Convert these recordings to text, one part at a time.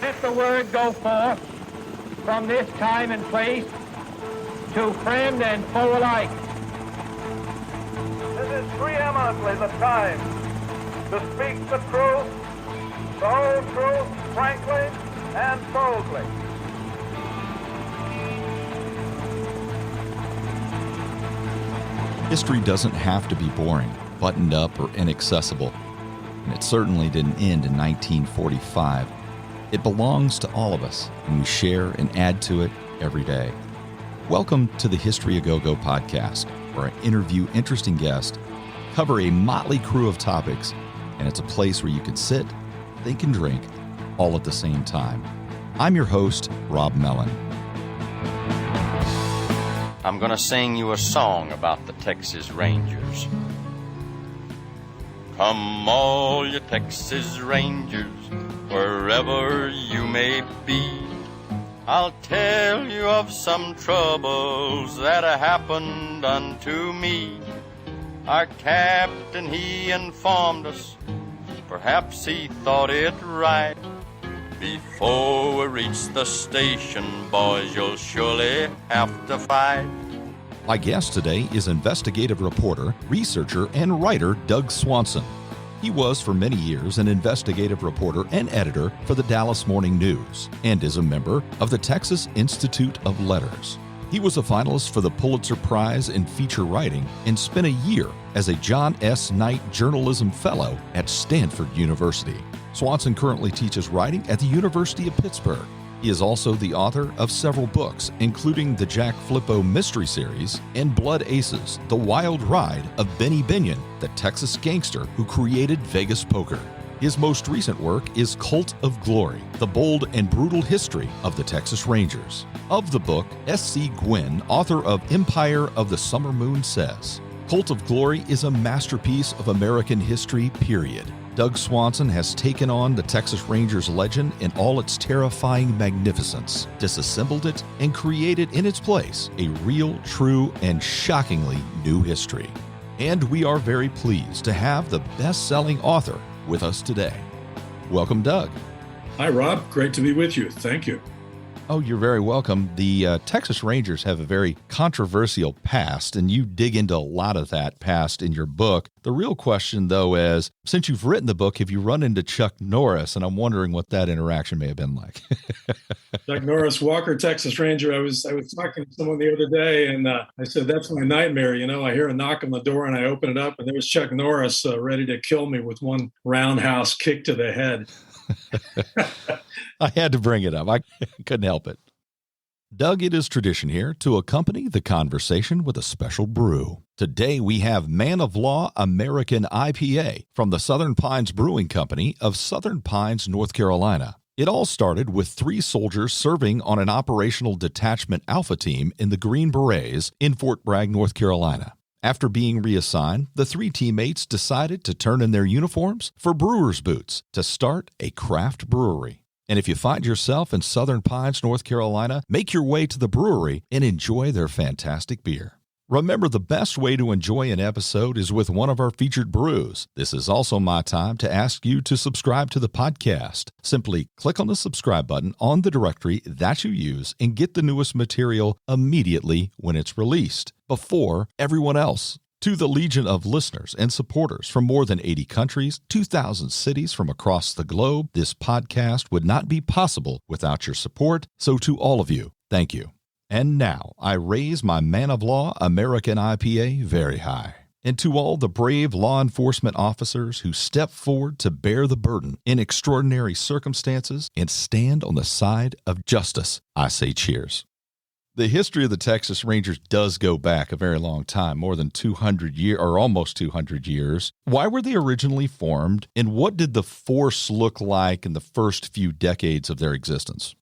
Let the word go forth from this time and place to friend and foe alike. This is preeminently the time to speak the truth, the whole truth, frankly and boldly. History doesn't have to be boring, buttoned up, or inaccessible. And it certainly didn't end in 1945. It belongs to all of us, and we share and add to it every day. Welcome to the History A Go-Go podcast, where I interview interesting guests, cover a motley crew of topics, and it's a place where you can sit, think, and drink all at the same time. I'm your host, Rob Mellon. I'm going to sing you a song about the Texas Rangers. Come all you Texas Rangers, wherever you may be, I'll tell you of some troubles that happened unto me. Our captain, he informed us, perhaps he thought it right. Before we reach the station, boys, you'll surely have to fight. My guest today is investigative reporter, researcher, and writer Doug Swanson. He was for many years an investigative reporter and editor for the Dallas Morning News and is a member of the Texas Institute of Letters. He was a finalist for the Pulitzer Prize in feature writing and spent a year as a John S. Knight Journalism Fellow at Stanford University. Swanson currently teaches writing at the University of Pittsburgh. He is also the author of several books, including the Jack Flippo Mystery Series and Blood Aces, The Wild Ride of Benny Binion, the Texas gangster who created Vegas poker. His most recent work is Cult of Glory, the bold and brutal history of the Texas Rangers. Of the book, S.C. Gwynn, author of Empire of the Summer Moon, says, Cult of Glory is a masterpiece of American history, period. Doug Swanson has taken on the Texas Rangers legend in all its terrifying magnificence, disassembled it, and created in its place a real, true, and shockingly new history. And we are very pleased to have the best-selling author with us today. Welcome, Doug. Hi, Rob. Great to be with you. Thank you. Oh, you're very welcome. The Texas Rangers have a very controversial past, and you dig into a lot of that past in your book. The real question, though, is, since you've written the book, have you run into Chuck Norris? And I'm wondering what that interaction may have been like. Chuck Norris, Walker, Texas Ranger. I was talking to someone the other day, and I said, that's my nightmare. You know, I hear a knock on the door, and I open it up, and there's Chuck Norris ready to kill me with one roundhouse kick to the head. I had to bring it up. I couldn't help it. Doug, it is tradition here to accompany the conversation with a special brew. Today we have Man of Law American IPA from the Southern Pines Brewing Company of Southern Pines, North Carolina. It all started with 3 soldiers serving on an operational detachment alpha team in the Green Berets in Fort Bragg, North Carolina. After being reassigned, the 3 teammates decided to turn in their uniforms for brewer's boots to start a craft brewery. And if you find yourself in Southern Pines, North Carolina, make your way to the brewery and enjoy their fantastic beer. Remember, the best way to enjoy an episode is with one of our featured brews. This is also my time to ask you to subscribe to the podcast. Simply click on the subscribe button on the directory that you use and get the newest material immediately when it's released, before everyone else. To the legion of listeners and supporters from more than 80 countries, 2,000 cities from across the globe, this podcast would not be possible without your support. So to all of you, thank you. And now I raise my Man of Law American IPA very high. And to all the brave law enforcement officers who step forward to bear the burden in extraordinary circumstances and stand on the side of justice, I say cheers. The history of the Texas Rangers does go back a very long time, more than 200 years, or almost 200 years. Why were they originally formed, and what did the force look like in the first few decades of their existence?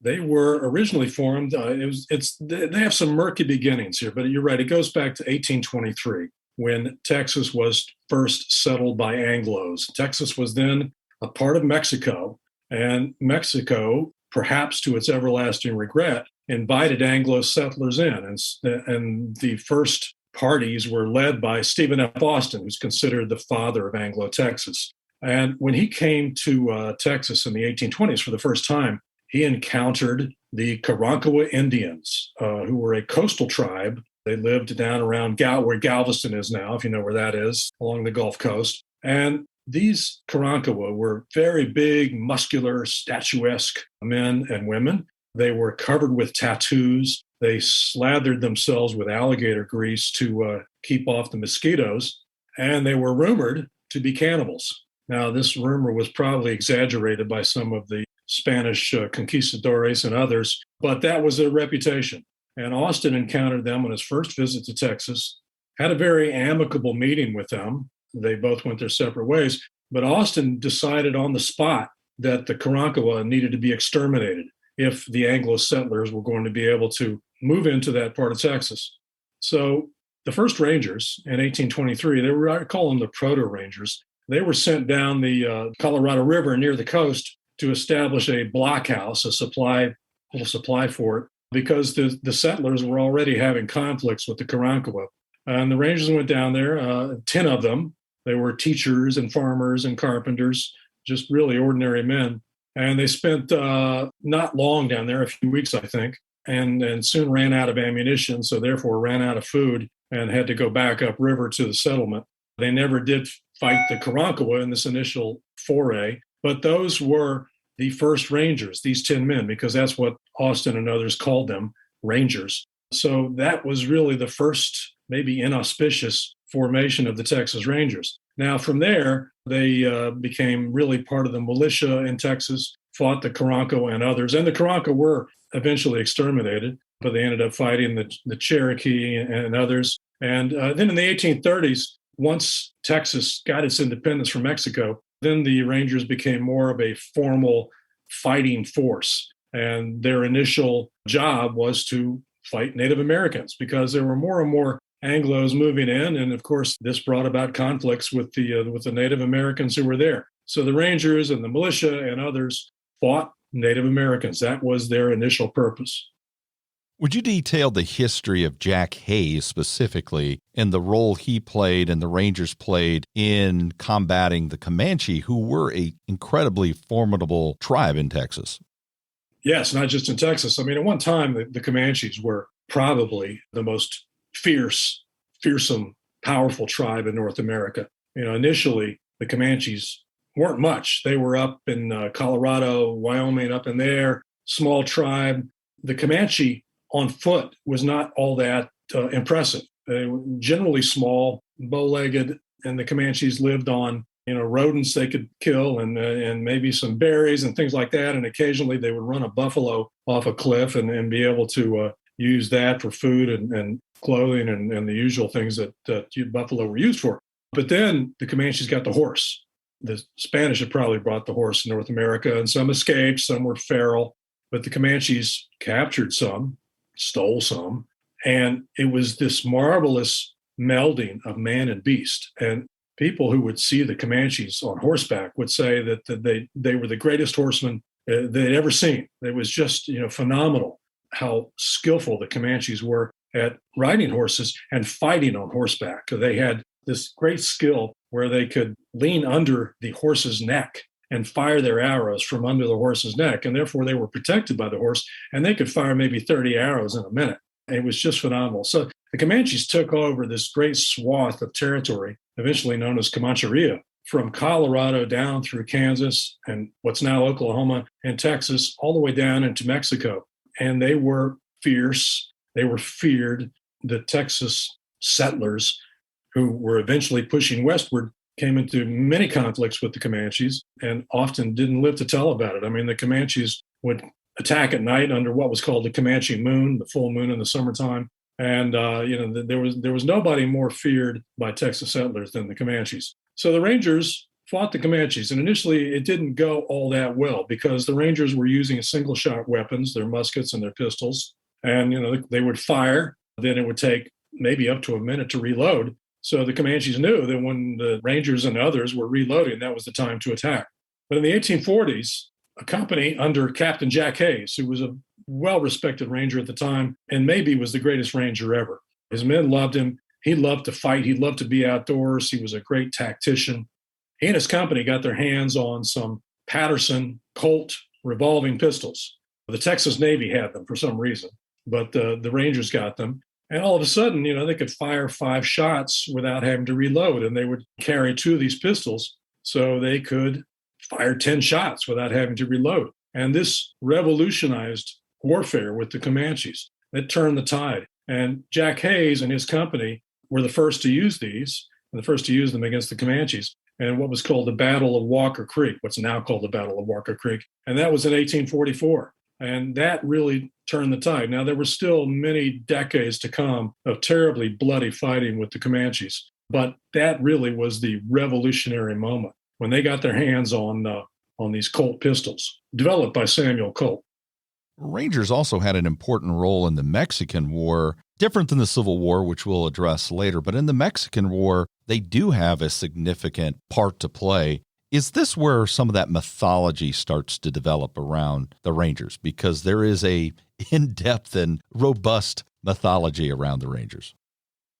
They were originally formed. They have some murky beginnings here, but you're right. It goes back to 1823 when Texas was first settled by Anglos. Texas was then a part of Mexico, and Mexico, perhaps to its everlasting regret, invited Anglo settlers in, and the first parties were led by Stephen F. Austin, who's considered the father of Anglo-Texas. And when he came to Texas in the 1820s for the first time, he encountered the Karankawa Indians, who were a coastal tribe. They lived down around where Galveston is now, if you know where that is, along the Gulf Coast. And these Karankawa were very big, muscular, statuesque men and women. They were covered with tattoos. They slathered themselves with alligator grease to keep off the mosquitoes. And they were rumored to be cannibals. Now, this rumor was probably exaggerated by some of the Spanish conquistadores and others, but that was their reputation. And Austin encountered them on his first visit to Texas, had a very amicable meeting with them. They both went their separate ways, but Austin decided on the spot that the Karankawa needed to be exterminated if the Anglo settlers were going to be able to move into that part of Texas. So the first Rangers in 1823, I call them the Proto Rangers. They were sent down the Colorado River near the coast to establish a blockhouse, a little supply fort, because the settlers were already having conflicts with the Karankawa. And the Rangers went down there, 10 of them. They were teachers and farmers and carpenters, just really ordinary men. And they spent not long down there, a few weeks, I think, and soon ran out of ammunition, so therefore ran out of food and had to go back upriver to the settlement. They never did fight the Karankawa in this initial foray, but those were the first Rangers, these 10 men, because that's what Austin and others called them, Rangers. So that was really the first, maybe inauspicious formation of the Texas Rangers. Now, from there, they became really part of the militia in Texas, fought the Karankawa and others. And the Karankawa were eventually exterminated, but they ended up fighting the Cherokee and others. And then in the 1830s, once Texas got its independence from Mexico, then the Rangers became more of a formal fighting force. And their initial job was to fight Native Americans because there were more and more Anglos moving in. And of course, this brought about conflicts with the Native Americans who were there. So the Rangers and the militia and others fought Native Americans. That was their initial purpose. Would you detail the history of Jack Hayes specifically and the role he played and the Rangers played in combating the Comanche, who were an incredibly formidable tribe in Texas? Yes, not just in Texas. I mean, at one time, the Comanches were probably the most fearsome, powerful tribe in North America. You know, initially, the Comanches weren't much. They were up in Colorado, Wyoming, up in there, small tribe. The Comanche on foot was not all that impressive. They were generally small, bow-legged, and the Comanches lived on, rodents they could kill and maybe some berries and things like that. And occasionally they would run a buffalo off a cliff and be able to use that for food and clothing and the usual things that buffalo were used for. But then the Comanches got the horse. The Spanish had probably brought the horse to North America, and some escaped, some were feral, but the Comanches captured some, stole some, and it was this marvelous melding of man and beast. And people who would see the Comanches on horseback would say that they were the greatest horsemen they'd ever seen. It was just phenomenal how skillful the Comanches were at riding horses and fighting on horseback. They had this great skill where they could lean under the horse's neck and fire their arrows from under the horse's neck. And therefore they were protected by the horse, and they could fire maybe 30 arrows in a minute. It was just phenomenal. So the Comanches took over this great swath of territory, eventually known as Comancheria, from Colorado down through Kansas and what's now Oklahoma and Texas, all the way down into Mexico. And they were fierce. They were feared. The Texas settlers, who were eventually pushing westward, came into many conflicts with the Comanches and often didn't live to tell about it. I mean, the Comanches would attack at night under what was called the Comanche moon, the full moon in the summertime. And, there was nobody more feared by Texas settlers than the Comanches. So the Rangers fought the Comanches, and initially it didn't go all that well because the Rangers were using single-shot weapons, their muskets and their pistols, and, they would fire. Then it would take maybe up to a minute to reload. So the Comanches knew that when the Rangers and others were reloading, that was the time to attack. But in the 1840s, a company under Captain Jack Hayes, who was a well-respected ranger at the time and maybe was the greatest ranger ever. His men loved him. He loved to fight. He loved to be outdoors. He was a great tactician. he and his company got their hands on some Patterson Colt revolving pistols. The Texas Navy had them for some reason, but the Rangers got them. And all of a sudden, they could fire 5 shots without having to reload, and they would carry 2 of these pistols so they could fire 10 shots without having to reload. And this revolutionized warfare with the Comanches. It turned the tide. And Jack Hayes and his company were the first to use these, and the first to use them against the Comanches, and what was called the Battle of Walker Creek, what's now called the Battle of Walker Creek. And that was in 1844. And that really turned the tide. Now, there were still many decades to come of terribly bloody fighting with the Comanches, but that really was the revolutionary moment when they got their hands on these Colt pistols, developed by Samuel Colt. Rangers also had an important role in the Mexican War, different than the Civil War, which we'll address later. But in the Mexican War, they do have a significant part to play. Is this where some of that mythology starts to develop around the Rangers? Because there is a in-depth and robust mythology around the Rangers.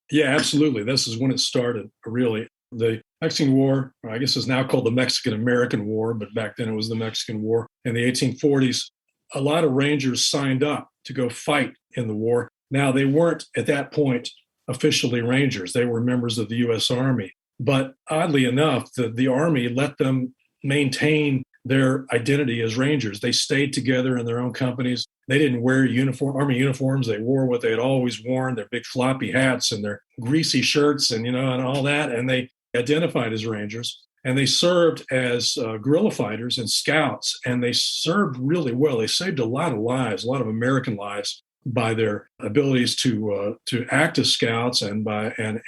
Yeah, absolutely. This is when it started, really. The Mexican War, I guess is now called the Mexican-American War, but back then it was the Mexican War. In the 1840s, a lot of Rangers signed up to go fight in the war. Now, they weren't at that point officially Rangers. They were members of the U.S. Army. But oddly enough, the Army let them maintain their identity as Rangers. They stayed together in their own companies. They didn't wear Army uniforms. They wore what they had always worn, their big floppy hats and their greasy shirts and all that. And they identified as Rangers. And they served as guerrilla fighters and scouts. And they served really well. They saved a lot of lives, a lot of American lives, by their abilities to act as scouts and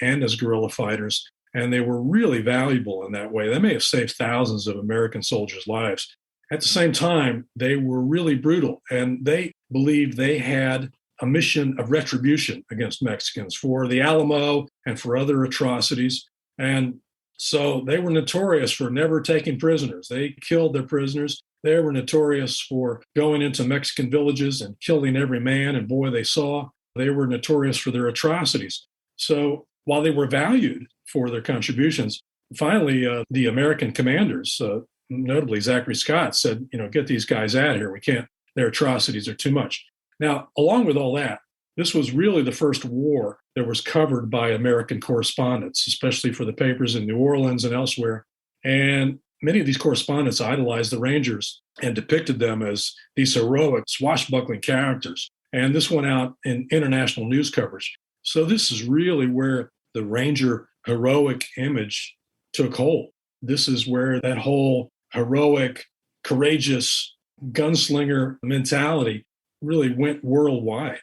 as guerrilla fighters. And they were really valuable in that way. They may have saved thousands of American soldiers' lives. At the same time, they were really brutal, and they believed they had a mission of retribution against Mexicans for the Alamo and for other atrocities. And so they were notorious for never taking prisoners. They killed their prisoners. They were notorious for going into Mexican villages and killing every man and boy they saw. They were notorious for their atrocities. So while they were valued for their contributions, finally, the American commanders, notably Zachary Scott, said, get these guys out of here. We can't, their atrocities are too much. Now, along with all that, this was really the first war that was covered by American correspondents, especially for the papers in New Orleans and elsewhere. And many of these correspondents idolized the Rangers and depicted them as these heroic, swashbuckling characters. And this went out in international news coverage. So this is really where the Ranger heroic image took hold. This is where that whole heroic, courageous gunslinger mentality really went worldwide.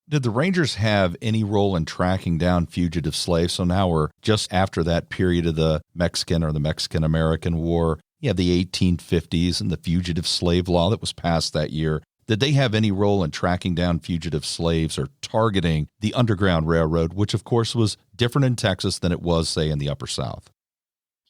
Did the Rangers have any role in tracking down fugitive slaves? So now we're just after that period of the Mexican or the Mexican-American War. You have the 1850s and the fugitive slave law that was passed that year. Did they have any role in tracking down fugitive slaves or targeting the Underground Railroad, which, of course, was different in Texas than it was, say, in the Upper South?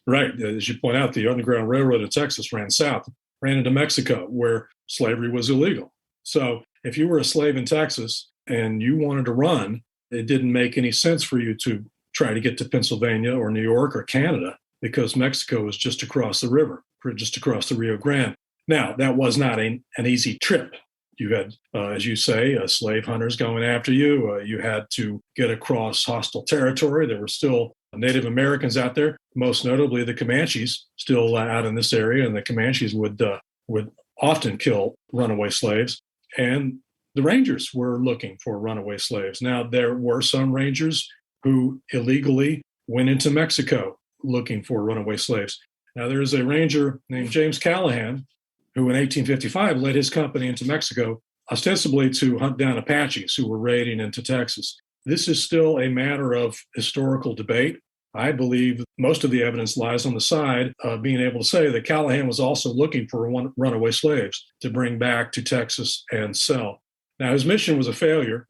Right. As you point out, the Underground Railroad in Texas ran south, ran into Mexico, where slavery was illegal. So if you were a slave in Texas and you wanted to run, it didn't make any sense for you to try to get to Pennsylvania or New York or Canada because Mexico was just across the river, just across the Rio Grande. Now, that was not an easy trip. You had, as you say, slave hunters going after you. You had to get across hostile territory. There were still Native Americans out there, most notably the Comanches, still out in this area, and the Comanches would often kill runaway slaves. And the Rangers were looking for runaway slaves. Now, there were some Rangers who illegally went into Mexico looking for runaway slaves. Now, there is a Ranger named James Callahan who in 1855 led his company into Mexico, ostensibly to hunt down Apaches who were raiding into Texas. This is still a matter of historical debate. I believe most of the evidence lies on the side of being able to say that Callahan was also looking for runaway slaves to bring back to Texas and sell. Now, his mission was a failure.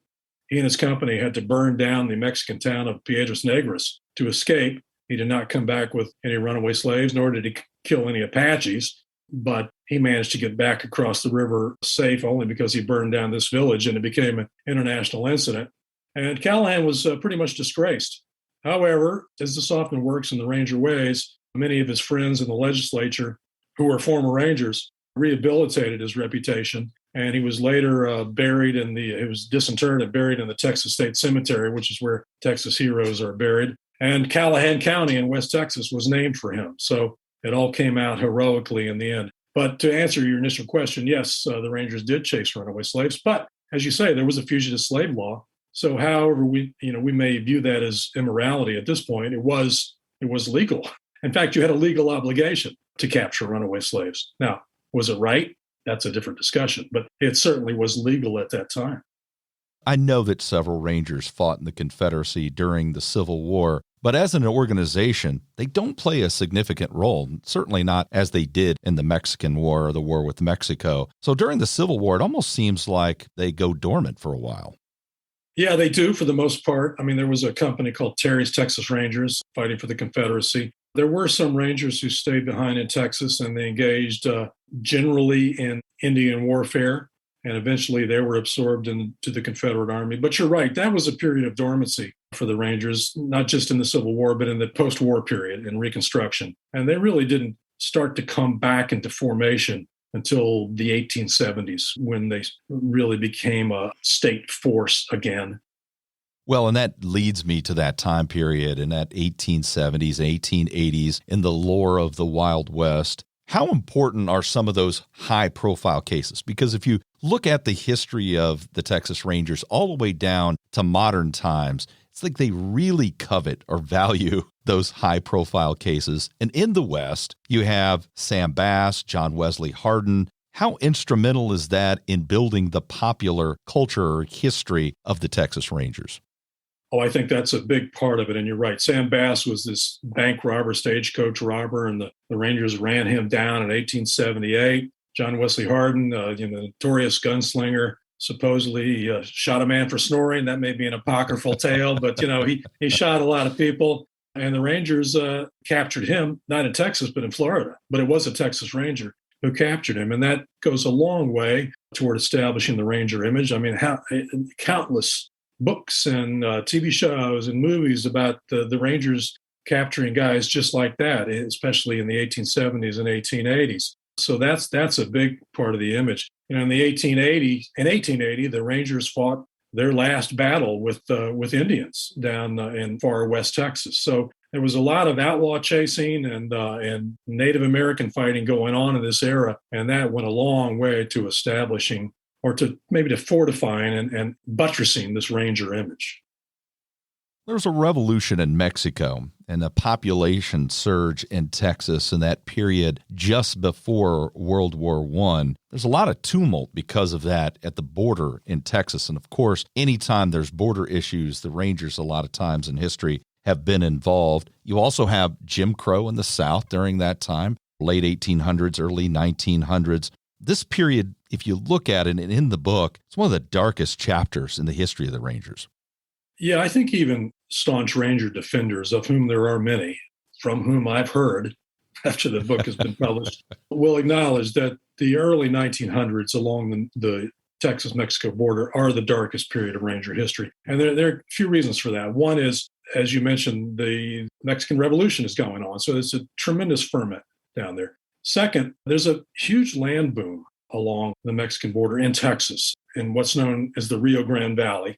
He and his company had to burn down the Mexican town of Piedras Negras to escape. He did not come back with any runaway slaves, nor did he kill any Apaches. But he managed to get back across the river safe only because he burned down this village and it became an international incident. And Callahan was pretty much disgraced. However, as this often works in the Ranger ways, Many of his friends in the legislature who were former Rangers rehabilitated his reputation. And he was later buried he was disinterred and buried in the Texas State Cemetery, which is where Texas heroes are buried. And Callahan County in West Texas was named for him. So it all came out heroically in the end. But to answer your initial question, yes, the Rangers did chase runaway slaves. But as you say, there was a fugitive slave law. So however we may view that as immorality at this point, it was legal. In fact, you had a legal obligation to capture runaway slaves. Now, was it right? That's a different discussion, but it certainly was legal at that time. I know that several Rangers fought in the Confederacy during the Civil War, but as an organization, they don't play a significant role, certainly not as they did in the Mexican War or the war with Mexico. So during the Civil War, it almost seems like they go dormant for a while. Yeah, they do for the most part. I mean, there was a company called Terry's Texas Rangers fighting for the Confederacy. There were some Rangers who stayed behind in Texas, and they engaged generally in Indian warfare, and eventually they were absorbed into the Confederate Army. But you're right, that was a period of dormancy for the Rangers, not just in the Civil War, but in the post-war period in Reconstruction. And they really didn't start to come back into formation until the 1870s, when they really became a state force again. Well, and that leads me to that time period in that 1870s, 1880s, in the lore of the Wild West. How important are some of those high-profile cases? Because if you look at the history of the Texas Rangers all the way down to modern times, it's like they really covet or value those high-profile cases. And in the West, you have Sam Bass, John Wesley Hardin. How instrumental is that in building the popular culture or history of the Texas Rangers? Oh, I think that's a big part of it. And you're right. Sam Bass was this bank robber, stagecoach robber, and the Rangers ran him down in 1878. John Wesley Hardin, the notorious gunslinger, supposedly shot a man for snoring. That may be an apocryphal tale, but, he shot a lot of people. And the Rangers captured him, not in Texas, but in Florida. But it was a Texas Ranger who captured him. And that goes a long way toward establishing the Ranger image. I mean, countless books and TV shows and movies about the Rangers capturing guys just like that, especially in the 1870s and 1880s. So that's a big part of the image. In 1880, the Rangers fought their last battle with Indians down in far West Texas. So there was a lot of outlaw chasing and Native American fighting going on in this era, and that went a long way to establishing, or to fortifying and buttressing this Ranger image. There was a revolution in Mexico and a population surge in Texas in that period just before World War I. There's a lot of tumult because of that at the border in Texas. And of course, anytime there's border issues, the Rangers a lot of times in history have been involved. You also have Jim Crow in the South during that time, late 1800s, early 1900s. This period, if you look at it in the book, it's one of the darkest chapters in the history of the Rangers. Yeah, I think even staunch Ranger defenders, of whom there are many, from whom I've heard after the book has been published, will acknowledge that the early 1900s along the Texas-Mexico border are the darkest period of Ranger history. And there are a few reasons for that. One is, as you mentioned, the Mexican Revolution is going on. So it's a tremendous ferment down there. Second, there's a huge land boom along the Mexican border in Texas, in what's known as the Rio Grande Valley.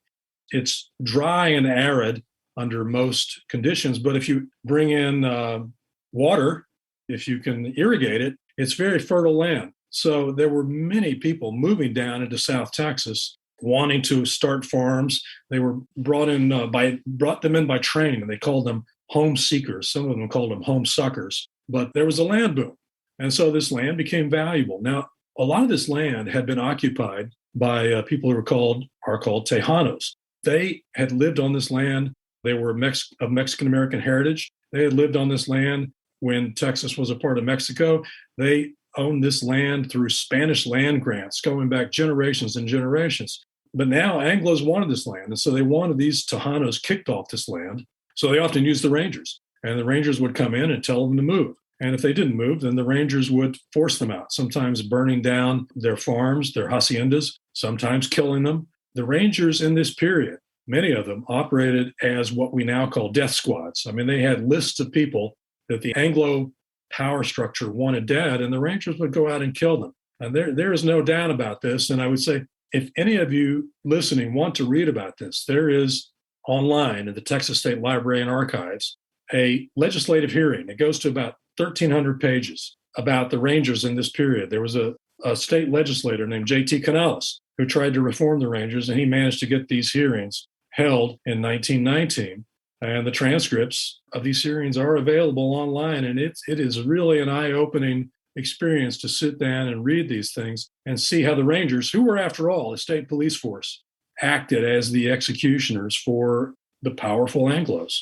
It's dry and arid under most conditions, but if you bring in water, if you can irrigate it, it's very fertile land. So there were many people moving down into South Texas wanting to start farms. They were brought them in by train, and they called them home seekers. Some of them called them home suckers. But there was a land boom, and so this land became valuable. Now, a lot of this land had been occupied by people who are called Tejanos. They had lived on this land. They were of Mexican-American heritage. They had lived on this land when Texas was a part of Mexico. They owned this land through Spanish land grants going back generations and generations. But now Anglos wanted this land, and so they wanted these Tejanos kicked off this land. So they often used the Rangers, and the Rangers would come in and tell them to move. And if they didn't move, then the Rangers would force them out, sometimes burning down their farms, their haciendas, sometimes killing them. The Rangers in this period, many of them operated as what we now call death squads. I mean, they had lists of people that the Anglo power structure wanted dead, and the Rangers would go out and kill them. And there is no doubt about this. And I would say, if any of you listening want to read about this, there is online at the Texas State Library and Archives a legislative hearing. It goes to about 1,300 pages about the Rangers in this period. There was a state legislator named J.T. Canales who tried to reform the Rangers, and he managed to get these hearings held in 1919. And the transcripts of these hearings are available online, and it is really an eye-opening experience to sit down and read these things and see how the Rangers, who were, after all, a state police force, acted as the executioners for the powerful Anglos.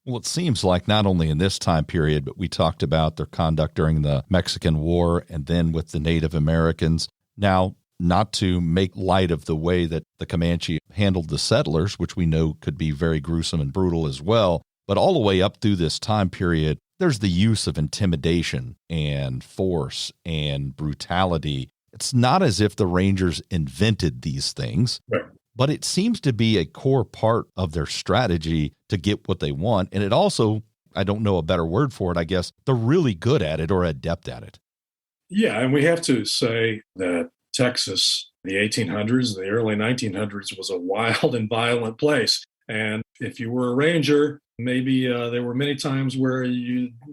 Well, it seems like not only in this time period, but we talked about their conduct during the Mexican War and then with the Native Americans. Now, not to make light of the way that the Comanche handled the settlers, which we know could be very gruesome and brutal as well, but all the way up through this time period, there's the use of intimidation and force and brutality. It's not as if the Rangers invented these things, right, but it seems to be a core part of their strategy to get what they want. And it also, I don't know a better word for it, I guess, they're really good at it or adept at it. Yeah, and we have to say that Texas, the 1800s, the early 1900s, was a wild and violent place. And if you were a ranger, maybe there were many times where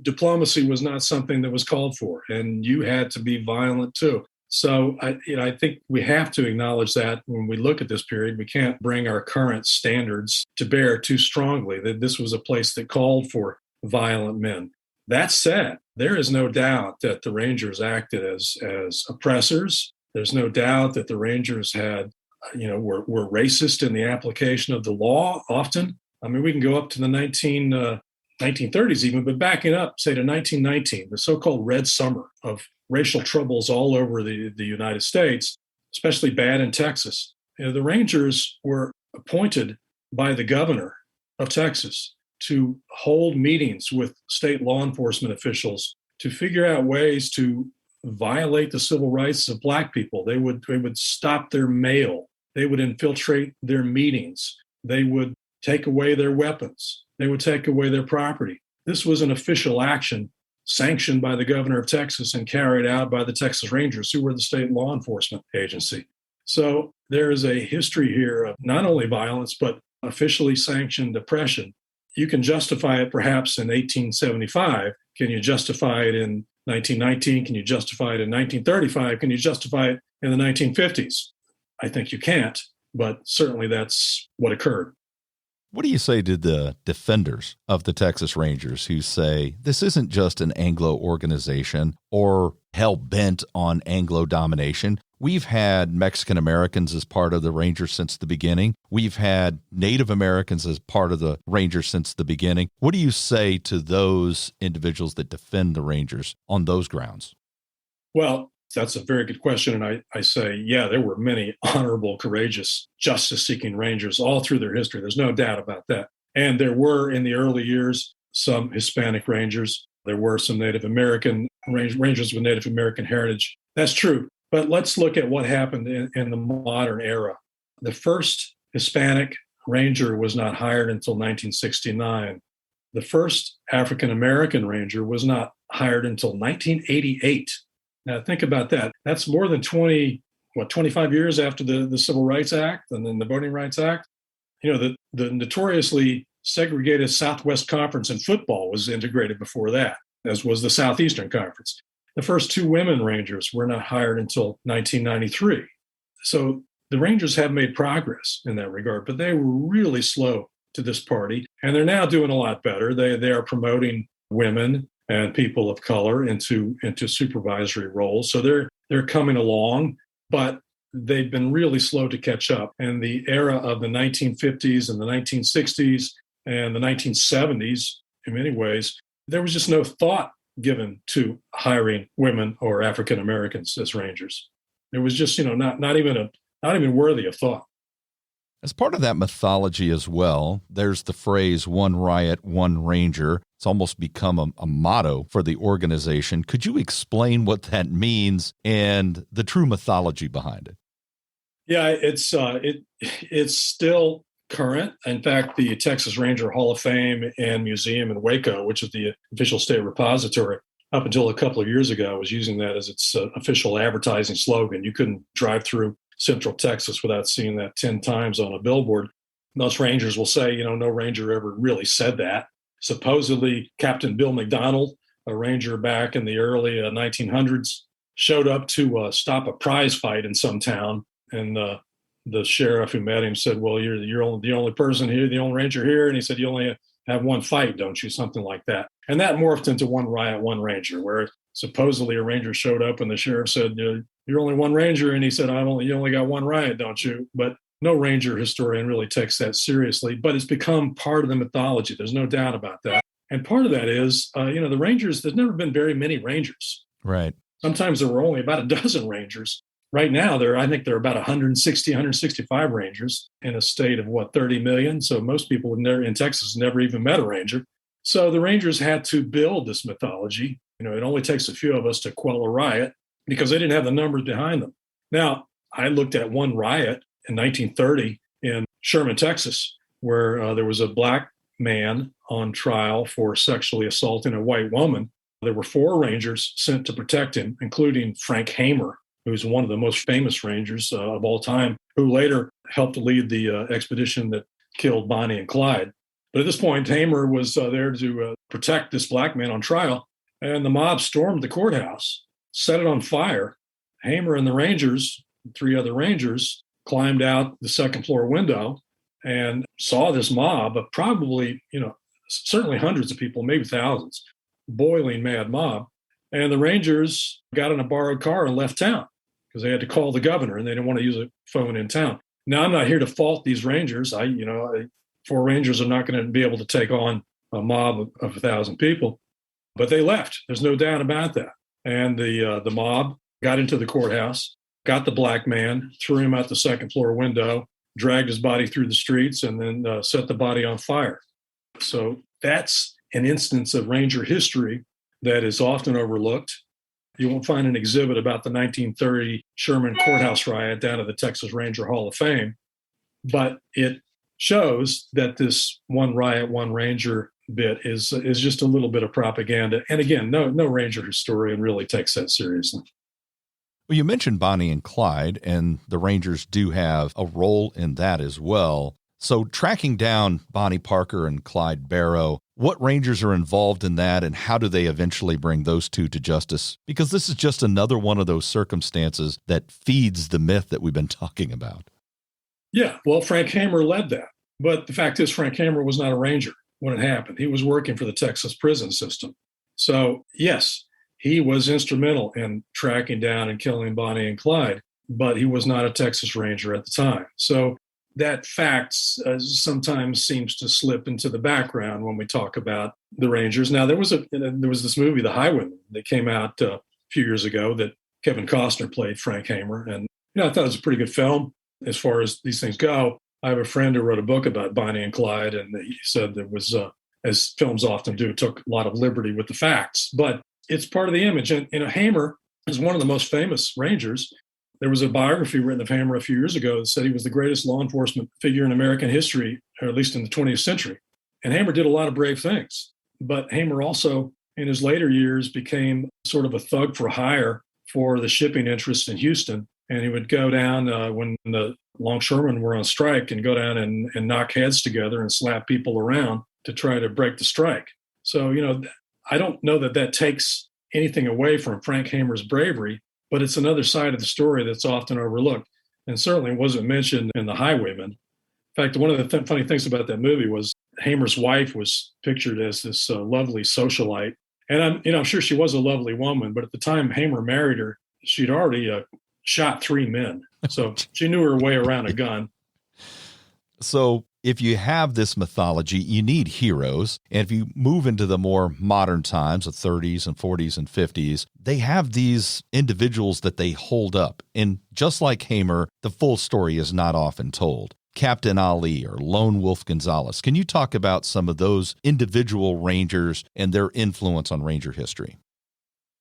diplomacy was not something that was called for, and you had to be violent too. So I think we have to acknowledge that when we look at this period. We can't bring our current standards to bear too strongly, that this was a place that called for violent men. That said, there is no doubt that the Rangers acted as oppressors. There's no doubt that the Rangers were racist in the application of the law often. I mean, we can go up to the 1930s even, but backing up, say, to 1919, the so-called Red Summer of racial troubles all over the United States, especially bad in Texas. The Rangers were appointed by the governor of Texas to hold meetings with state law enforcement officials to figure out ways to violate the civil rights of Black people. They would stop their mail. They would infiltrate their meetings. They would take away their weapons. They would take away their property. This was an official action sanctioned by the governor of Texas and carried out by the Texas Rangers, who were the state law enforcement agency. So there is a history here of not only violence, but officially sanctioned oppression. You can justify it perhaps in 1875. Can you justify it in 1919? Can you justify it in 1935? Can you justify it in the 1950s? I think you can't, but certainly that's what occurred. What do you say to the defenders of the Texas Rangers who say this isn't just an Anglo organization or hell-bent on Anglo domination? We've had Mexican Americans as part of the Rangers since the beginning. We've had Native Americans as part of the Rangers since the beginning. What do you say to those individuals that defend the Rangers on those grounds? Well, that's a very good question. And I say, yeah, there were many honorable, courageous, justice-seeking Rangers all through their history. There's no doubt about that. And there were, in the early years, some Hispanic Rangers. There were some Native American Rangers with Native American heritage. That's true. But let's look at what happened in the modern era. The first Hispanic Ranger was not hired until 1969. The first African American Ranger was not hired until 1988. Now, think about that. That's more than 25 years after the Civil Rights Act and then the Voting Rights Act. The notoriously segregated Southwest Conference in football was integrated before that, as was the Southeastern Conference. The first two women Rangers were not hired until 1993. So the Rangers have made progress in that regard, but they were really slow to this party, and they're now doing a lot better. They are promoting women and people of color into supervisory roles. So they're coming along, but they've been really slow to catch up. And the era of the 1950s and the 1960s and the 1970s, in many ways, there was just no thought given to hiring women or African Americans as Rangers. It was just, not even worthy of thought. As part of that mythology as well, there's the phrase "one riot, one ranger." It's almost become a motto for the organization. Could you explain what that means and the true mythology behind it? Yeah, it's still current. In fact, the Texas Ranger Hall of Fame and Museum in Waco, which is the official state repository, up until a couple of years ago, was using that as its official advertising slogan. You couldn't drive through Central Texas without seeing that 10 times on a billboard. Most rangers will say, no ranger ever really said that. Supposedly, Captain Bill McDonald, a ranger back in the early 1900s, showed up to stop a prize fight in some town, and the sheriff who met him said, "Well, you're the only person here, the only ranger here," and he said, "You only have one fight, don't you?" Something like that, and that morphed into one riot, one ranger, where supposedly a ranger showed up, and the sheriff said, "You're only one ranger," and he said, "You only got one riot, don't you?" But no ranger historian really takes that seriously, but it's become part of the mythology. There's no doubt about that. And part of that is, the Rangers, there's never been very many Rangers. Right. Sometimes there were only about a dozen Rangers. Right now, I think there are about 160, 165 Rangers in a state of, 30 million. So most people in Texas never even met a Ranger. So the Rangers had to build this mythology. It only takes a few of us to quell a riot because they didn't have the numbers behind them. Now, I looked at one riot in 1930 in Sherman, Texas, where there was a black man on trial for sexually assaulting a white woman. There were 4 Rangers sent to protect him, including Frank Hamer, who's one of the most famous Rangers of all time, who later helped lead the expedition that killed Bonnie and Clyde. But at this point, Hamer was there to protect this black man on trial, and the mob stormed the courthouse, set it on fire. Hamer and the Rangers, 3 other Rangers, climbed out the second floor window and saw this mob of probably, certainly hundreds of people, maybe thousands, boiling mad mob. And the Rangers got in a borrowed car and left town because they had to call the governor and they didn't want to use a phone in town. Now, I'm not here to fault these Rangers. 4 Rangers are not going to be able to take on a mob of 1,000 people, but they left. There's no doubt about that. And the mob got into the courthouse, got the black man, threw him out the second floor window, dragged his body through the streets, and then set the body on fire. So that's an instance of Ranger history that is often overlooked. You won't find an exhibit about the 1930 Sherman Courthouse riot down at the Texas Ranger Hall of Fame, but it shows that this one riot, one Ranger bit is just a little bit of propaganda. And again, no Ranger historian really takes that seriously. Well, you mentioned Bonnie and Clyde, and the Rangers do have a role in that as well. So tracking down Bonnie Parker and Clyde Barrow, what Rangers are involved in that, and how do they eventually bring those 2 to justice? Because this is just another one of those circumstances that feeds the myth that we've been talking about. Yeah, well, Frank Hamer led that. But the fact is, Frank Hamer was not a Ranger when it happened. He was working for the Texas prison system. So, yes, he was instrumental in tracking down and killing Bonnie and Clyde, but he was not a Texas Ranger at the time. So that fact sometimes seems to slip into the background when we talk about the Rangers. Now, there was this movie, The Highwaymen, that came out a few years ago that Kevin Costner played Frank Hamer. And I thought it was a pretty good film as far as these things go. I have a friend who wrote a book about Bonnie and Clyde, and he said there was, as films often do, took a lot of liberty with the facts. But it's part of the image. And Hamer is one of the most famous Rangers. There was a biography written of Hamer a few years ago that said he was the greatest law enforcement figure in American history, or at least in the 20th century. And Hamer did a lot of brave things. But Hamer also, in his later years, became sort of a thug for hire for the shipping interests in Houston. And he would go down when the longshoremen were on strike and go down and knock heads together and slap people around to try to break the strike. So, I don't know that takes anything away from Frank Hamer's bravery, but it's another side of the story that's often overlooked and certainly wasn't mentioned in The Highwaymen. In fact, one of the funny things about that movie was Hamer's wife was pictured as this lovely socialite. And I'm sure she was a lovely woman, but at the time Hamer married her, she'd already shot 3 men. So she knew her way around a gun. So if you have this mythology, you need heroes. And if you move into the more modern times, the 30s and 40s and 50s, they have these individuals that they hold up. And just like Hamer, the full story is not often told. Captain Ali or Longwolf Gonzalez. Can you talk about some of those individual Rangers and their influence on Ranger history?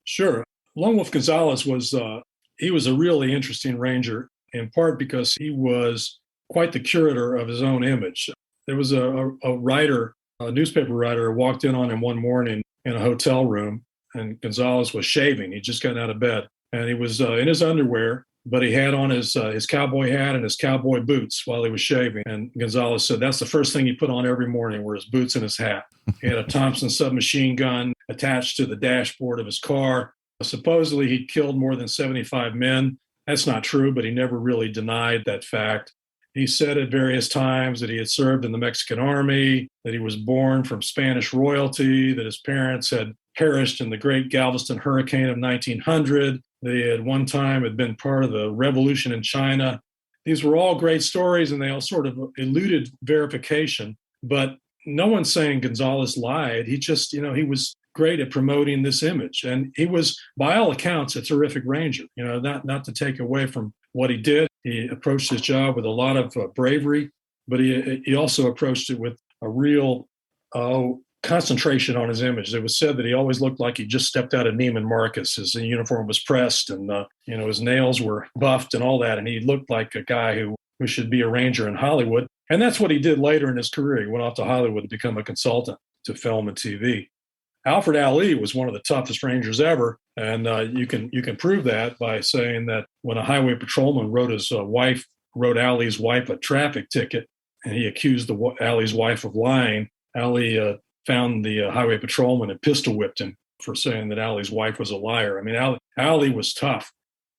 Sure. Longwolf Gonzalez was a really interesting Ranger, in part because he was quite the curator of his own image. There was a writer, a newspaper writer, who walked in on him one morning in a hotel room, and Gonzalez was shaving. He'd just gotten out of bed, and he was in his underwear, but he had on his cowboy hat and his cowboy boots while he was shaving. And Gonzalez said that's the first thing he put on every morning were his boots and his hat. He had a Thompson submachine gun attached to the dashboard of his car. Supposedly, he'd killed more than 75 men. That's not true, but he never really denied that fact. He said at various times that he had served in the Mexican army, that he was born from Spanish royalty, that his parents had perished in the Great Galveston Hurricane of 1900. They at one time had been part of the revolution in China. These were all great stories, and they all sort of eluded verification. But no one's saying Gonzalez lied. He just, he was great at promoting this image. And he was, by all accounts, a terrific ranger, not to take away from what he did. He approached his job with a lot of bravery, but he also approached it with a real concentration on his image. It was said that he always looked like he just stepped out of Neiman Marcus. His uniform was pressed, and his nails were buffed and all that, and he looked like a guy who should be a ranger in Hollywood. And that's what he did later in his career. He went off to Hollywood to become a consultant to film and TV. Alfred Ali was one of the toughest rangers ever, and you can prove that by saying that when a highway patrolman wrote Ali's wife a traffic ticket, and he accused Ali's wife of lying, Ali found the highway patrolman and pistol whipped him for saying that Ali's wife was a liar. I mean, Ali was tough,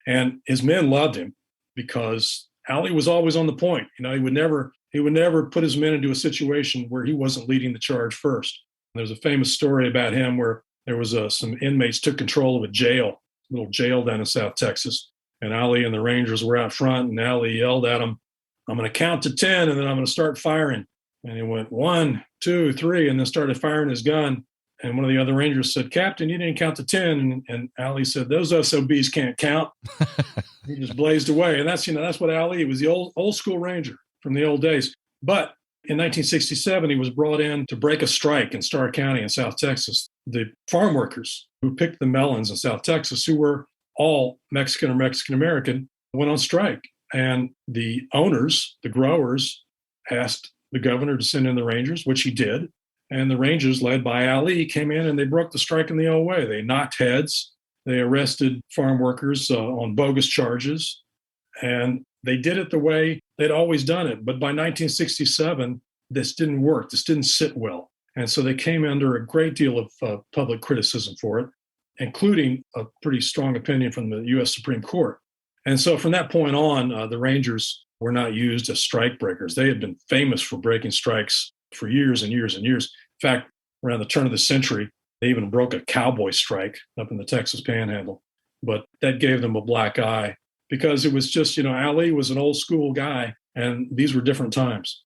and his men loved him because Ali was always on the point. He would never put his men into a situation where he wasn't leading the charge first. There's a famous story about him where there was some inmates took control of a little jail down in South Texas, and Ali and the Rangers were out front, and Ali yelled at him, "I'm going to count to 10, and then I'm going to start firing." And he went 1, 2, 3, and then started firing his gun. And one of the other Rangers said, "Captain, you didn't count to 10." And Ali said, "Those SOBs can't count." He just blazed away. And that's what Ali was, the old school Ranger from the old days. But in 1967, he was brought in to break a strike in Starr County in South Texas. The farm workers who picked the melons in South Texas, who were all Mexican or Mexican-American, went on strike. And the owners, the growers, asked the governor to send in the Rangers, which he did. And the Rangers, led by Ali, came in and they broke the strike in the old way. They knocked heads. They arrested farm workers on bogus charges. And they did it the way they'd always done it. But by 1967, this didn't work. This didn't sit well. And so they came under a great deal of public criticism for it, including a pretty strong opinion from the U.S. Supreme Court. And so from that point on, the Rangers were not used as strike breakers. They had been famous for breaking strikes for years and years and years. In fact, around the turn of the century, they even broke a cowboy strike up in the Texas Panhandle. But that gave them a black eye because it was just, Ali was an old school guy, and these were different times.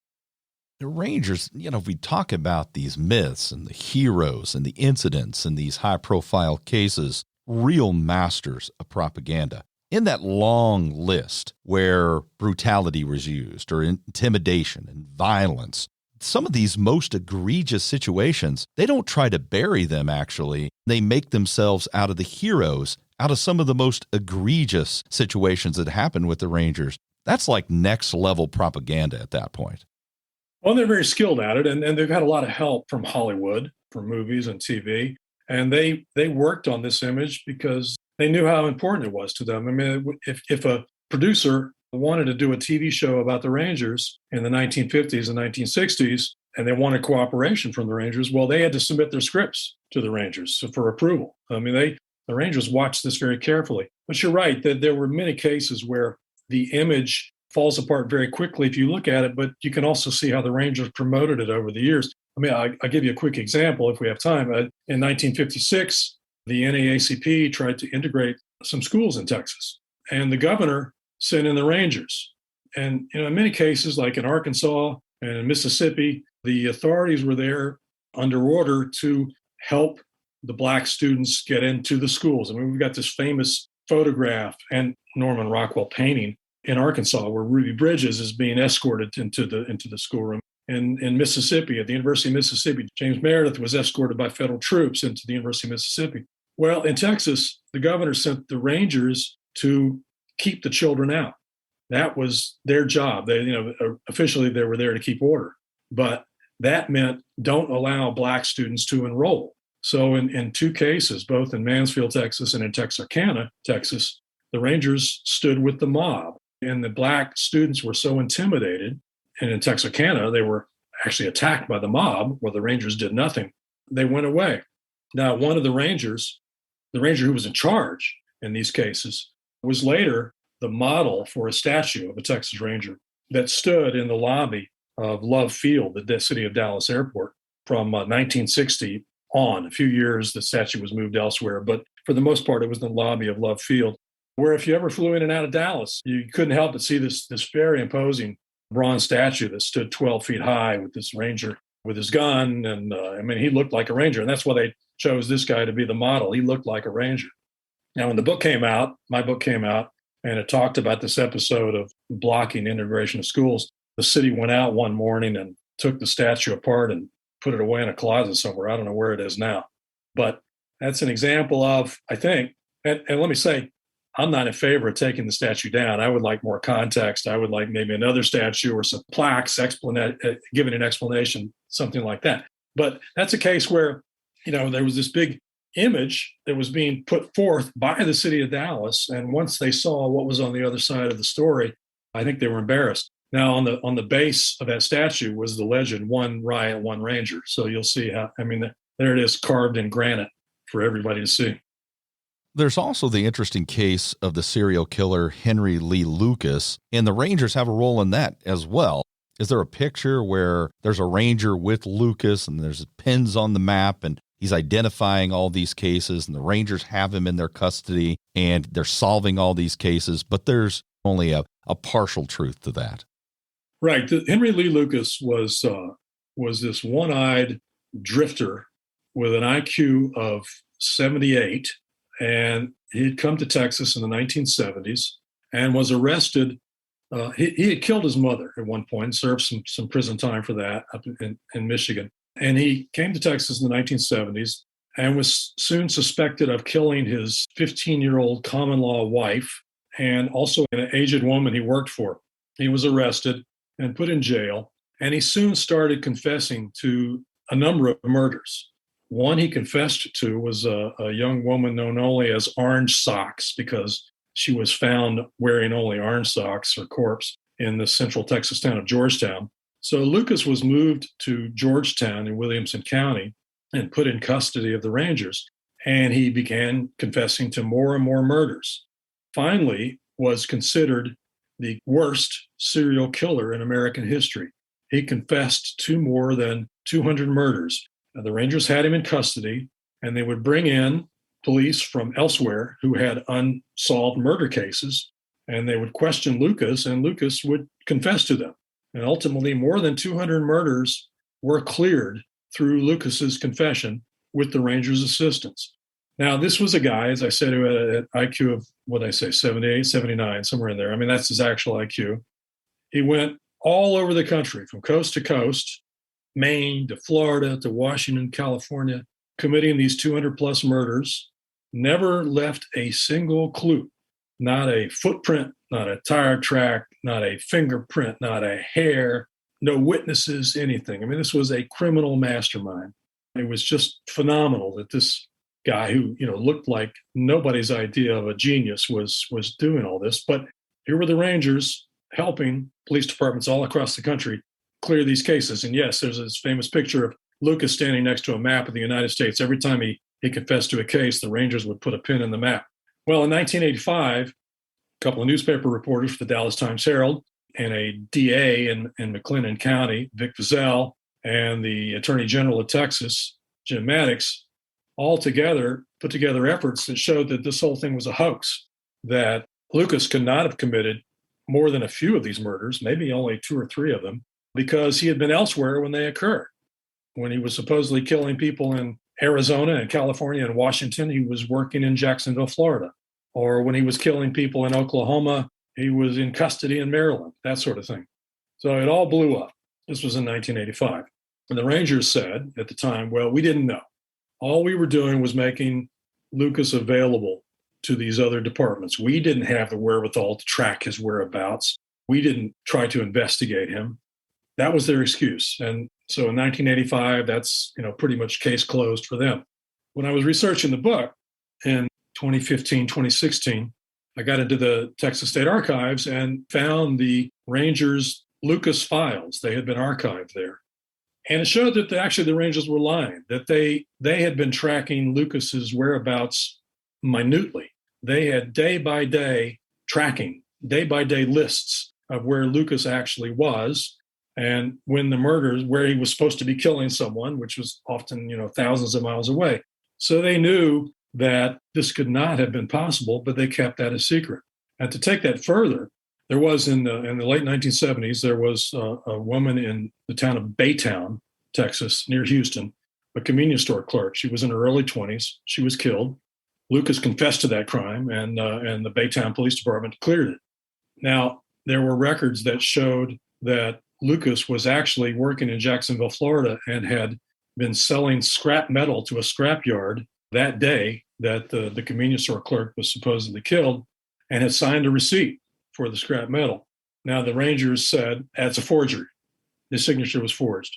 The Rangers, if we talk about these myths and the heroes and the incidents and these high-profile cases, real masters of propaganda. In that long list where brutality was used or intimidation and violence, some of these most egregious situations, they don't try to bury them, actually. They make themselves out of the heroes, out of some of the most egregious situations that happen with the Rangers. That's like next level propaganda at that point. Well, they're very skilled at it, and they've had a lot of help from Hollywood, from movies and TV. And they worked on this image because they knew how important it was to them. I mean, if a producer wanted to do a TV show about the Rangers in the 1950s and 1960s, and they wanted cooperation from the Rangers, well, they had to submit their scripts to the Rangers for approval. I mean, the Rangers watched this very carefully. But you're right that there were many cases where the image falls apart very quickly if you look at it, but you can also see how the Rangers promoted it over the years. I mean, I'll give you a quick example if we have time. In 1956, the NAACP tried to integrate some schools in Texas, and the governor sent in the Rangers. And in many cases, like in Arkansas and in Mississippi, the authorities were there under order to help the Black students get into the schools. I mean, we've got this famous photograph and Norman Rockwell painting in Arkansas where Ruby Bridges is being escorted into the schoolroom. In Mississippi, at the University of Mississippi, James Meredith was escorted by federal troops into the University of Mississippi. Well, in Texas, the governor sent the Rangers to keep the children out. That was their job. They, officially they were there to keep order, but that meant don't allow black students to enroll. So in two cases, both in Mansfield, Texas, and in Texarkana, Texas, the Rangers stood with the mob, and the black students were so intimidated. And in Texarkana, they were actually attacked by the mob, where the Rangers did nothing. They went away. Now, one of the Rangers, the Ranger who was in charge in these cases, was later the model for a statue of a Texas Ranger that stood in the lobby of Love Field, the city of Dallas airport, from 1960 on. A few years, the statue was moved elsewhere, but for the most part, it was in the lobby of Love Field, where if you ever flew in and out of Dallas, you couldn't help but see this very imposing bronze statue that stood 12 feet high with this Ranger with his gun. And he looked like a Ranger, and that's why they chose this guy to be the model. He looked like a Ranger. Now, when the book came out, my book came out, and it talked about this episode of blocking integration of schools. The city went out one morning and took the statue apart and put it away in a closet somewhere. I don't know where it is now. But that's an example of, I think, and let me say, I'm not in favor of taking the statue down. I would like more context. I would like maybe another statue or some plaques giving an explanation, something like that. But that's a case where, there was this big image that was being put forth by the city of Dallas. And once they saw what was on the other side of the story, I think they were embarrassed. Now, on the base of that statue was the legend, "One Riot, One Ranger." So you'll see there it is carved in granite for everybody to see. There's also the interesting case of the serial killer Henry Lee Lucas, and the Rangers have a role in that as well. Is there a picture where there's a Ranger with Lucas and there's pins on the map and he's identifying all these cases and the Rangers have him in their custody and they're solving all these cases, but there's only a partial truth to that? Right. Henry Lee Lucas was this one-eyed drifter with an IQ of 78, and he'd come to Texas in the 1970s and was arrested. He had killed his mother at one point and served some prison time for that up in Michigan. And he came to Texas in the 1970s and was soon suspected of killing his 15-year-old common-law wife and also an aged woman he worked for. He was arrested and put in jail, and he soon started confessing to a number of murders. One he confessed to was a young woman known only as Orange Socks, because she was found wearing only orange socks, her corpse, in the central Texas town of Georgetown. So Lucas was moved to Georgetown in Williamson County and put in custody of the Rangers, and he began confessing to more and more murders. Finally, was considered the worst serial killer in American history. He confessed to more than 200 murders. Now, the Rangers had him in custody, and they would bring in police from elsewhere who had unsolved murder cases, and they would question Lucas, and Lucas would confess to them. And ultimately, more than 200 murders were cleared through Lucas's confession with the Rangers' assistance. Now, this was a guy, as I said, who had an IQ of, 78, 79, somewhere in there. That's his actual IQ. He went all over the country, from coast to coast, Maine to Florida to Washington, California, committing these 200 plus murders, never left a single clue, not a footprint, not a tire track, not a fingerprint, not a hair, no witnesses, anything. This was a criminal mastermind. It was just phenomenal that this guy who, looked like nobody's idea of a genius was doing all this. But here were the Rangers helping police departments all across the country clear these cases. And yes, there's this famous picture of Lucas standing next to a map of the United States. Every time he confessed to a case, the Rangers would put a pin in the map. Well, in 1985, a couple of newspaper reporters for the Dallas Times-Herald and a DA in McLennan County, Vic Vizel, and the Attorney General of Texas, Jim Maddox, all together put together efforts that showed that this whole thing was a hoax, that Lucas could not have committed more than a few of these murders, maybe only 2 or 3 of them, because he had been elsewhere when they occurred. When he was supposedly killing people in Arizona and California and Washington, he was working in Jacksonville, Florida. Or when he was killing people in Oklahoma, he was in custody in Maryland, that sort of thing. So it all blew up. This was in 1985. And the Rangers said at the time, well, we didn't know. All we were doing was making Lucas available to these other departments. We didn't have the wherewithal to track his whereabouts. we didn't try to investigate him. That was their excuse. And so in 1985, that's, pretty much case closed for them. When I was researching the book in 2015, 2016, I got into the Texas State Archives and found the Rangers' Lucas files. They had been archived there. And it showed that actually the Rangers were lying, that they had been tracking Lucas's whereabouts minutely. They had day-by-day tracking, day-by-day lists of where Lucas actually was, and when the murders, where he was supposed to be killing someone, which was often, thousands of miles away. So they knew that this could not have been possible, but they kept that a secret. And to take that further, there was in the late 1970s, there was a woman in the town of Baytown, Texas, near Houston, a convenience store clerk. She was in her early 20s. She was killed. Lucas confessed to that crime, and the Baytown Police Department cleared it. Now, there were records that showed that Lucas was actually working in Jacksonville, Florida, and had been selling scrap metal to a scrapyard that day that the convenience store clerk was supposedly killed, and had signed a receipt for the scrap metal. Now, the Rangers said that's a forgery. The signature was forged.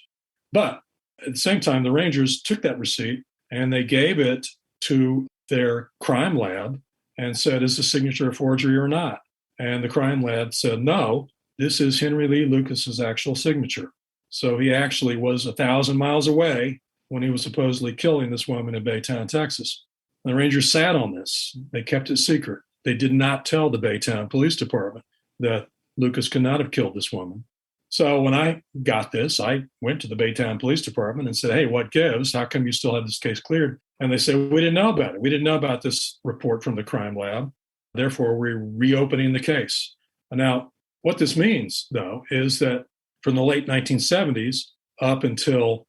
But at the same time, the Rangers took that receipt and they gave it to their crime lab and said, is the signature a forgery or not? And the crime lab said, no, this is Henry Lee Lucas's actual signature. So he actually was 1,000 miles away when he was supposedly killing this woman in Baytown, Texas. And the Rangers sat on this. They kept it secret. They did not tell the Baytown Police Department that Lucas could not have killed this woman. So when I got this, I went to the Baytown Police Department and said, hey, what gives? How come you still have this case cleared? And they said, we didn't know about it. We didn't know about this report from the crime lab. Therefore, we're reopening the case. Now, what this means, though, is that from the late 1970s up until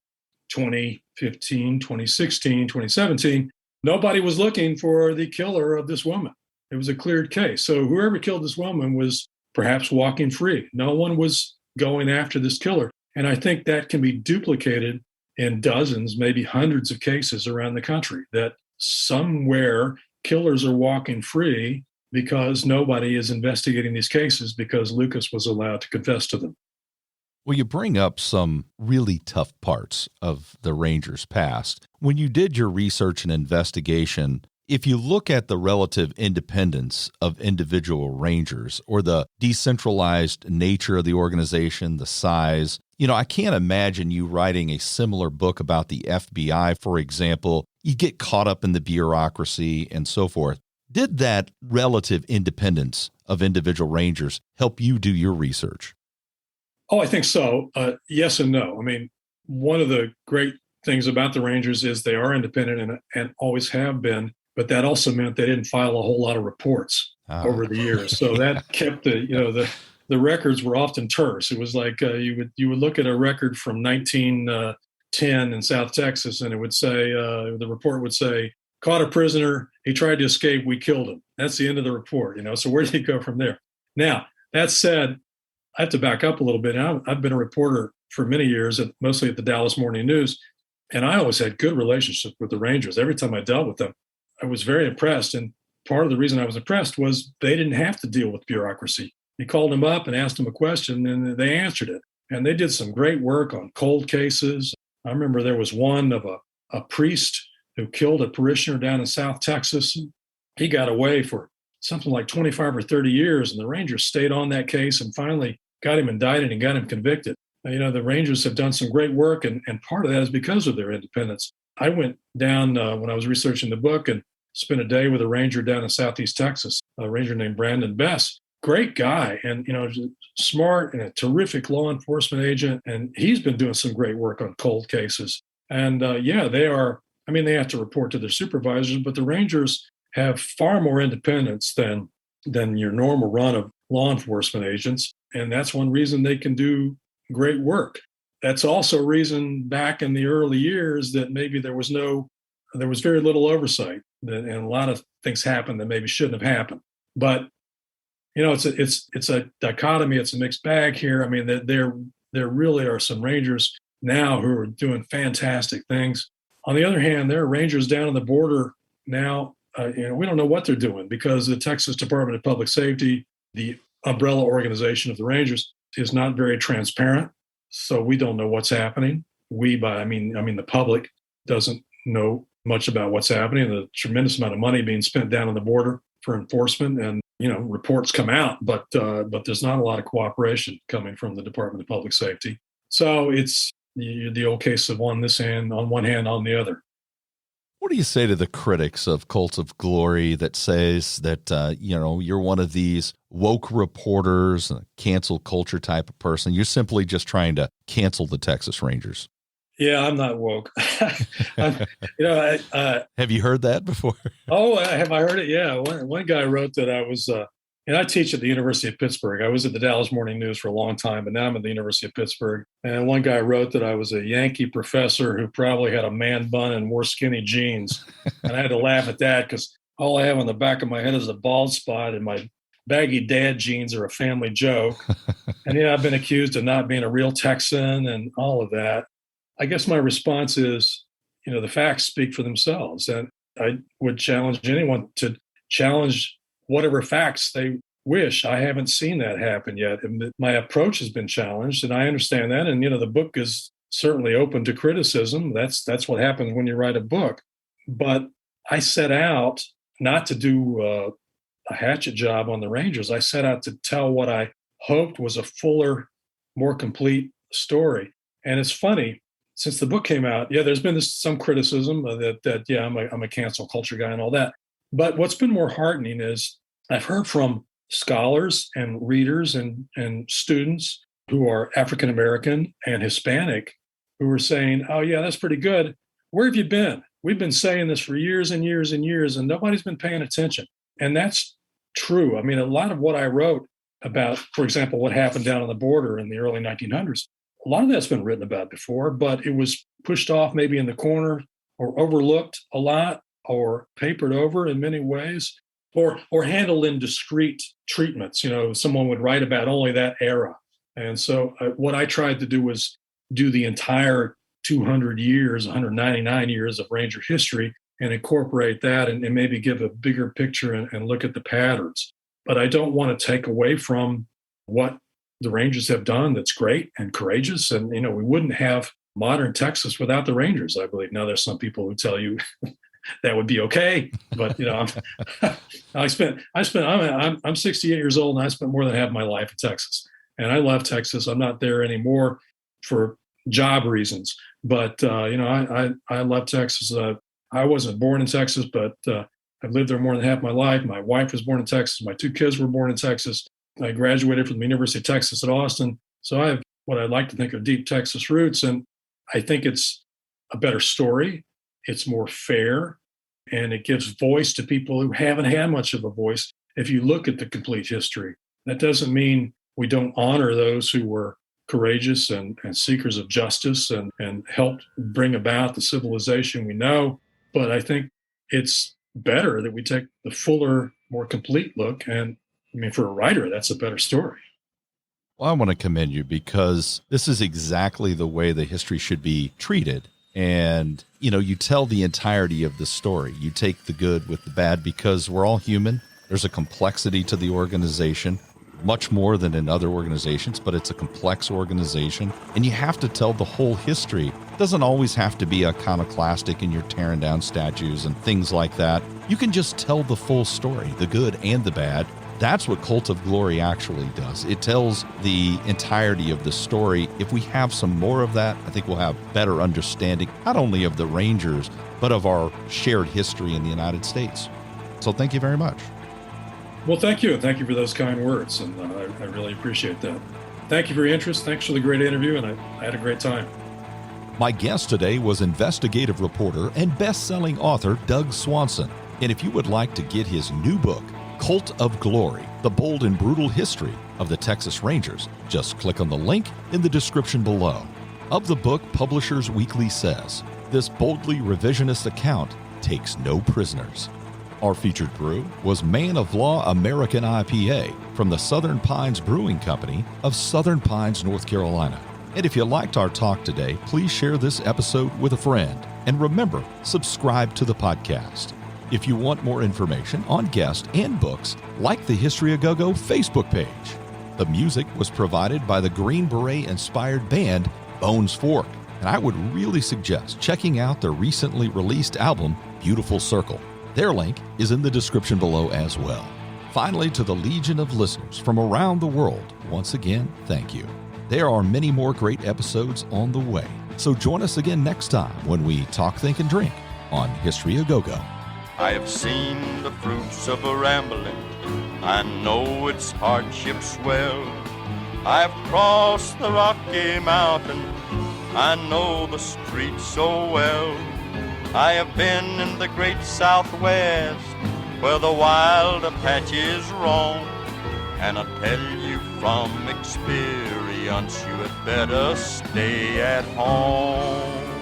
2015, 2016, 2017, nobody was looking for the killer of this woman. It was a cleared case. So whoever killed this woman was perhaps walking free. No one was going after this killer. And I think that can be duplicated in dozens, maybe hundreds of cases around the country, that somewhere killers are walking free because nobody is investigating these cases because Lucas was allowed to confess to them. Well, you bring up some really tough parts of the Rangers' past. When you did your research and investigation, if you look at the relative independence of individual Rangers or the decentralized nature of the organization, the size, I can't imagine you writing a similar book about the FBI, for example. You get caught up in the bureaucracy and so forth. Did that relative independence of individual Rangers help you do your research? Oh, I think so. Yes and no. I mean, one of the great things about the Rangers is they are independent and always have been, but that also meant they didn't file a whole lot of reports over the years. So that kept the records were often terse. It was like you would look at a record from 1910 in South Texas, and it would say the report would say, caught a prisoner, he tried to escape, we killed him. That's the end of the report. So where did he go from there? Now, that said, I have to back up a little bit. I've been a reporter for many years, mostly at the Dallas Morning News, and I always had good relationships with the Rangers. Every time I dealt with them, I was very impressed. And part of the reason I was impressed was they didn't have to deal with bureaucracy. You called them up and asked them a question, and they answered it. And they did some great work on cold cases. I remember there was one of a priest who killed a parishioner down in South Texas. He got away for something like 25 or 30 years, and the Rangers stayed on that case and finally got him indicted and got him convicted. The Rangers have done some great work, and part of that is because of their independence. I went down when I was researching the book and spent a day with a ranger down in Southeast Texas, a ranger named Brandon Bess. Great guy, and smart and a terrific law enforcement agent, and he's been doing some great work on cold cases. And they are. I mean, they have to report to their supervisors, but the Rangers have far more independence than your normal run of law enforcement agents, and that's one reason they can do great work. That's also a reason back in the early years that maybe there was very little oversight, and a lot of things happened that maybe shouldn't have happened. But it's a dichotomy. It's a mixed bag here. I mean, there really are some Rangers now who are doing fantastic things. On the other hand, there are Rangers down on the border now. We don't know what they're doing because the Texas Department of Public Safety, the umbrella organization of the Rangers is not very transparent. So we don't know what's happening. I mean the public doesn't know much about what's happening. The tremendous amount of money being spent down on the border for enforcement, and reports come out, but there's not a lot of cooperation coming from the Department of Public Safety. So it's the old case of on this hand, on one hand, on the other. What do you say to the critics of Cult of Glory that says that, you're one of these woke reporters, a cancel culture type of person? You're simply just trying to cancel the Texas Rangers. Yeah, I'm not woke. Have you heard that before? Oh, have I heard it? Yeah. One guy wrote that I was, and I teach at the University of Pittsburgh. I was at the Dallas Morning News for a long time, but now I'm at the University of Pittsburgh. And one guy wrote that I was a Yankee professor who probably had a man bun and wore skinny jeans. And I had to laugh at that because all I have on the back of my head is a bald spot, and my baggy dad jeans are a family joke. And I've been accused of not being a real Texan and all of that. I guess my response is, the facts speak for themselves. And I would challenge anyone to challenge whatever facts they wish. I haven't seen that happen yet. And my approach has been challenged, and I understand that. And, the book is certainly open to criticism. That's what happens when you write a book. But I set out not to do a hatchet job on the Rangers. I set out to tell what I hoped was a fuller, more complete story. And it's funny, since the book came out, there's been some criticism that I'm a cancel culture guy and all that. But what's been more heartening is I've heard from scholars and readers and students who are African American and Hispanic who are saying, "Oh yeah, that's pretty good. Where have you been? We've been saying this for years and years and years, and nobody's been paying attention." And that's true. I mean, a lot of what I wrote about, for example, what happened down on the border in the early 1900s, a lot of that's been written about before, but it was pushed off maybe in the corner or overlooked a lot or papered over in many ways or handled in discrete treatments. Someone would write about only that era. And so what I tried to do was do the entire 200 years, 199 years of Ranger history and incorporate that and maybe give a bigger picture and look at the patterns. But I don't want to take away from what the Rangers have done that's great and courageous. And, we wouldn't have modern Texas without the Rangers, I believe. Now, there's some people who tell you that would be okay. But, I'm 68 years old, and I spent more than half my life in Texas. And I love Texas. I'm not there anymore for job reasons. But, I love Texas. I wasn't born in Texas, but I've lived there more than half my life. My wife was born in Texas. My 2 kids were born in Texas. I graduated from the University of Texas at Austin. So I have what I'd like to think of deep Texas roots. And I think it's a better story. It's more fair. And it gives voice to people who haven't had much of a voice. If you look at the complete history, that doesn't mean we don't honor those who were courageous and seekers of justice and helped bring about the civilization we know. But I think it's better that we take the fuller, more complete look. And for a writer, that's a better story. Well, I want to commend you because this is exactly the way the history should be treated. And, you tell the entirety of the story. You take the good with the bad because we're all human. There's a complexity to the organization, much more than in other organizations, but it's a complex organization. And you have to tell the whole history. It doesn't always have to be iconoclastic and you're tearing down statues and things like that. You can just tell the full story, the good and the bad. That's what Cult of Glory actually does. It tells the entirety of the story. If we have some more of that, I think we'll have better understanding, not only of the Rangers, but of our shared history in the United States. So thank you very much. Well, thank you. Thank you for those kind words. And I really appreciate that. Thank you for your interest. Thanks for the great interview. And I had a great time. My guest today was investigative reporter and best-selling author Doug Swanson. And if you would like to get his new book, Cult of Glory, The Bold and Brutal History of the Texas Rangers, just click on the link in the description below. Of the book, Publishers Weekly says, this boldly revisionist account takes no prisoners. Our featured brew was Man of Law American IPA from the Southern Pines Brewing Company of Southern Pines, North Carolina. And if you liked our talk today, please share this episode with a friend. And remember, subscribe to the podcast. If you want more information on guests and books, like the History A Go-Go Facebook page. The music was provided by the Green Beret-inspired band Bones Fork, and I would really suggest checking out their recently released album, Beautiful Circle. Their link is in the description below as well. Finally, to the legion of listeners from around the world, once again, thank you. There are many more great episodes on the way, so join us again next time when we talk, think, and drink on History A Go-Go. I have seen the fruits of a rambling, I know its hardships well. I've crossed the Rocky Mountain, I know the streets so well. I have been in the great Southwest, where the wild Apaches roam, and I tell you from experience, you had better stay at home.